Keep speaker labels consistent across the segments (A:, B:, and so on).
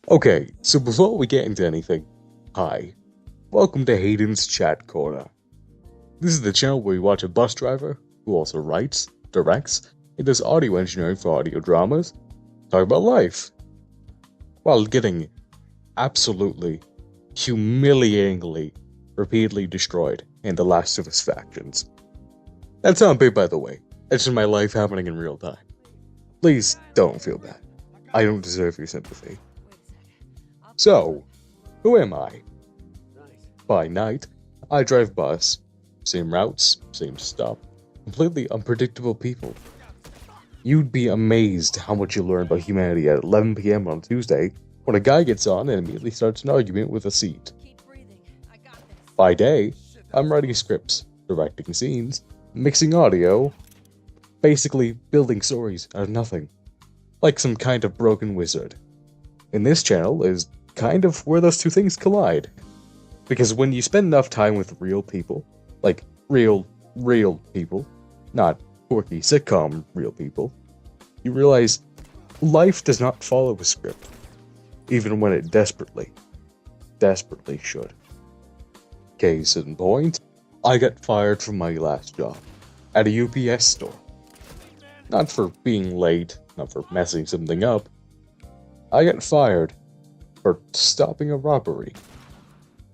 A: Okay, so before we get into anything, hi. Welcome to Hayden's Chat Corner. This is the channel where we watch a bus driver, who also writes, directs, and does audio engineering for audio dramas, talk about life, while getting absolutely, humiliatingly, repeatedly destroyed in the Last of Us factions. That's not big, by the way. That's just my life happening in real time. Please don't feel bad. I don't deserve your sympathy. So, who am I? By night, I drive bus. Same routes, same stuff. Completely unpredictable people. You'd be amazed how much you learn about humanity at 11 p.m. on Tuesday when a guy gets on and immediately starts an argument with a seat. By day, I'm writing scripts, directing scenes, mixing audio, basically building stories out of nothing. Like some kind of broken wizard. And this channel is kind of where those two things collide. Because when you spend enough time with real people, like real people, not quirky sitcom real people, you realize life does not follow a script, even when it desperately should. Case in point, I got fired from my last job, at a UPS store. Not for being late, not for messing something up. I got fired for stopping a robbery.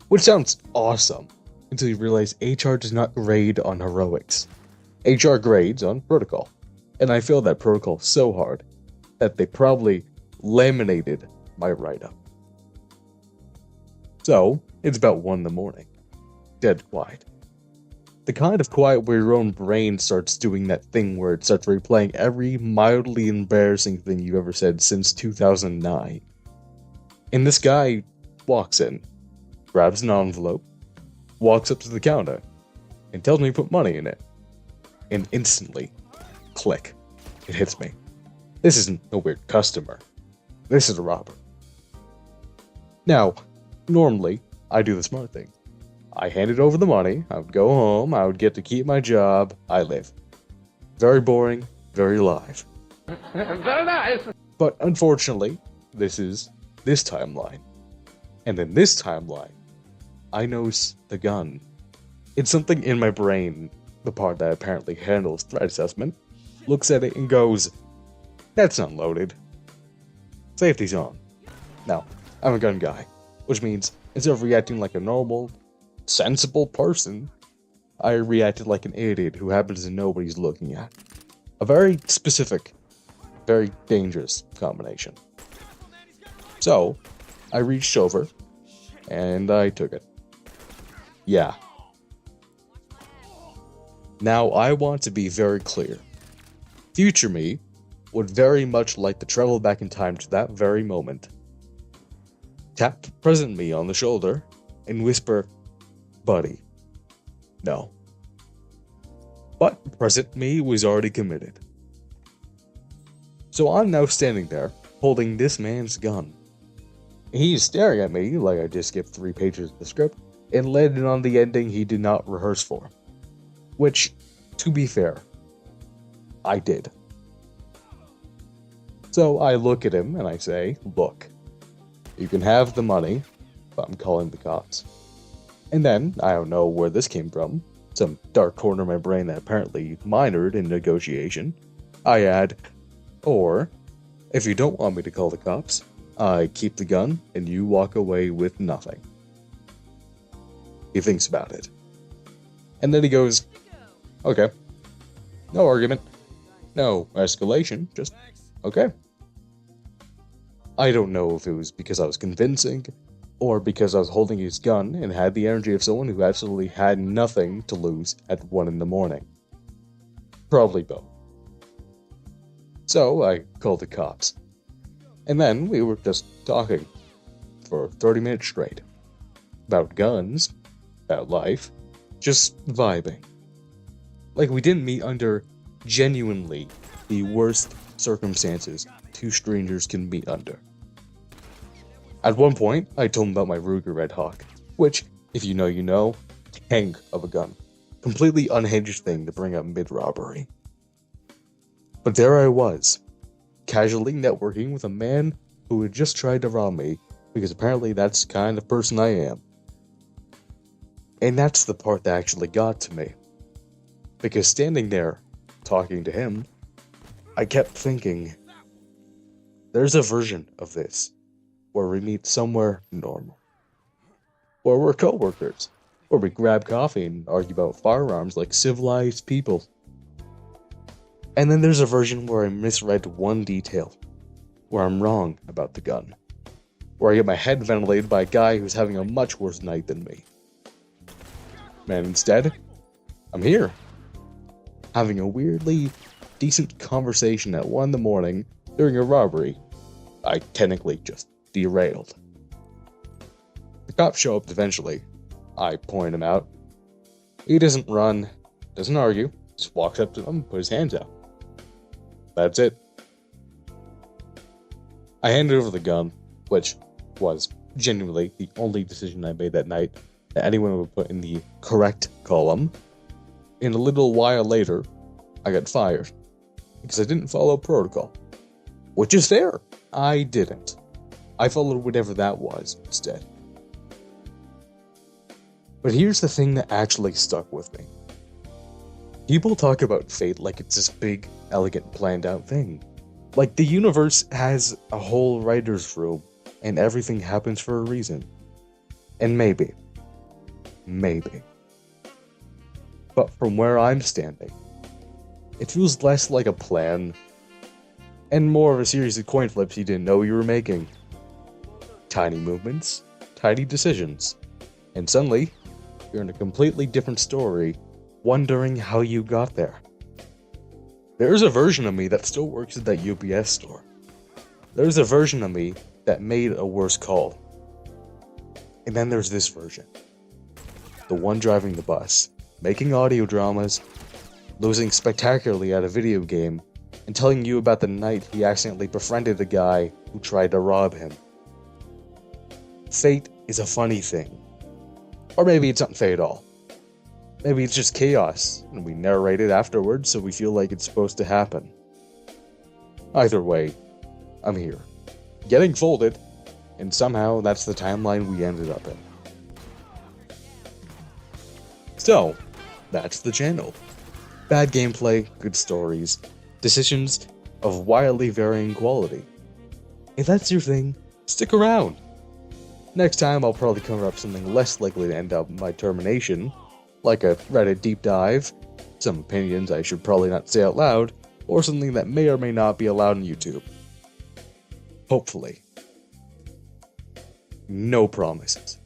A: Which sounds awesome, until you realize HR does not grade on heroics. HR grades on protocol. And I failed that protocol so hard that they probably laminated my write-up. So, it's about 1 in the morning. Dead quiet. The kind of quiet where your own brain starts doing that thing where it starts replaying every mildly embarrassing thing you've ever said since 2009. And this guy walks in, grabs an envelope, walks up to the counter, and tells me to put money in it. And instantly, click, it hits me. This isn't a weird customer. This is a robber. Now, normally, I do the smart thing. I handed over the money, I would go home, I would get to keep my job, I live. Very boring, very live.
B: Very nice.
A: But unfortunately, this is this timeline. And in this timeline, I notice the gun. It's something in my brain, the part that apparently handles threat assessment, looks at it and goes, that's not loaded. Safety's on. Now, I'm a gun guy, which means instead of reacting like a normal, sensible person, I reacted like an idiot who happens to know what he's looking at. A very specific, very dangerous combination. So, I reached over, and I took it. Yeah. Now, I want to be very clear. Future me would very much like to travel back in time to that very moment. Tap present me on the shoulder, and whisper, buddy. No. But present me was already committed. So I'm now standing there, holding this man's gun. He's staring at me like I just skipped 3 pages of the script and landed on the ending he did not rehearse for. Which, to be fair, I did. So I look at him and I say, look, you can have the money, but I'm calling the cops. And then, I don't know where this came from, some dark corner of my brain that apparently minored in negotiation, I add, or, if you don't want me to call the cops, I keep the gun and you walk away with nothing. He thinks about it. And then he goes, okay. No argument. No escalation, just, okay. I don't know if it was because I was convincing, or because I was holding his gun and had the energy of someone who absolutely had nothing to lose at 1 in the morning. Probably both. So I called the cops. And then we were just talking for 30 minutes straight. About guns, about life, just vibing. Like we didn't meet under genuinely the worst circumstances 2 strangers can meet under. At one point, I told him about my Ruger Red Hawk, which, if you know you know, tank of a gun. Completely unhinged thing to bring up mid-robbery. But there I was, casually networking with a man who had just tried to rob me, because apparently that's the kind of person I am. And that's the part that actually got to me. Because standing there, talking to him, I kept thinking, there's a version of this, where we meet somewhere normal. Where we're co-workers, where we grab coffee and argue about firearms like civilized people. And then there's a version where I misread one detail, where I'm wrong about the gun, where I get my head ventilated by a guy who's having a much worse night than me. And instead, I'm here, having a weirdly decent conversation at 1 in the morning during a robbery I technically just derailed. The cops show up eventually. I point him out. He doesn't run, doesn't argue, just walks up to them and puts his hands out. That's it. I handed over the gun, which was genuinely the only decision I made that night that anyone would put in the correct column. And a little while later, I got fired because I didn't follow protocol. Which is fair. I didn't. I followed whatever that was instead. But here's the thing that actually stuck with me. People talk about fate like it's this big, elegant, planned out thing. Like the universe has a whole writer's room and everything happens for a reason. And maybe. But from where I'm standing, it feels less like a plan and more of a series of coin flips you didn't know you were making. Tiny movements, tiny decisions, and suddenly, you're in a completely different story, wondering how you got there. There's a version of me that still works at that UPS store. There's a version of me that made a worse call. And then there's this version. The one driving the bus, making audio dramas, losing spectacularly at a video game, and telling you about the night he accidentally befriended a guy who tried to rob him. Fate is a funny thing. Or maybe it's not fate at all. Maybe it's just chaos, and we narrate it afterwards so we feel like it's supposed to happen. Either way, I'm here, getting folded, and somehow that's the timeline we ended up in. So, that's the channel. Bad gameplay, good stories, decisions of wildly varying quality. If that's your thing, stick around. Next time I'll probably cover up something less likely to end up in my termination, like a Reddit deep dive, some opinions I should probably not say out loud, or something that may or may not be allowed on YouTube. Hopefully. No promises.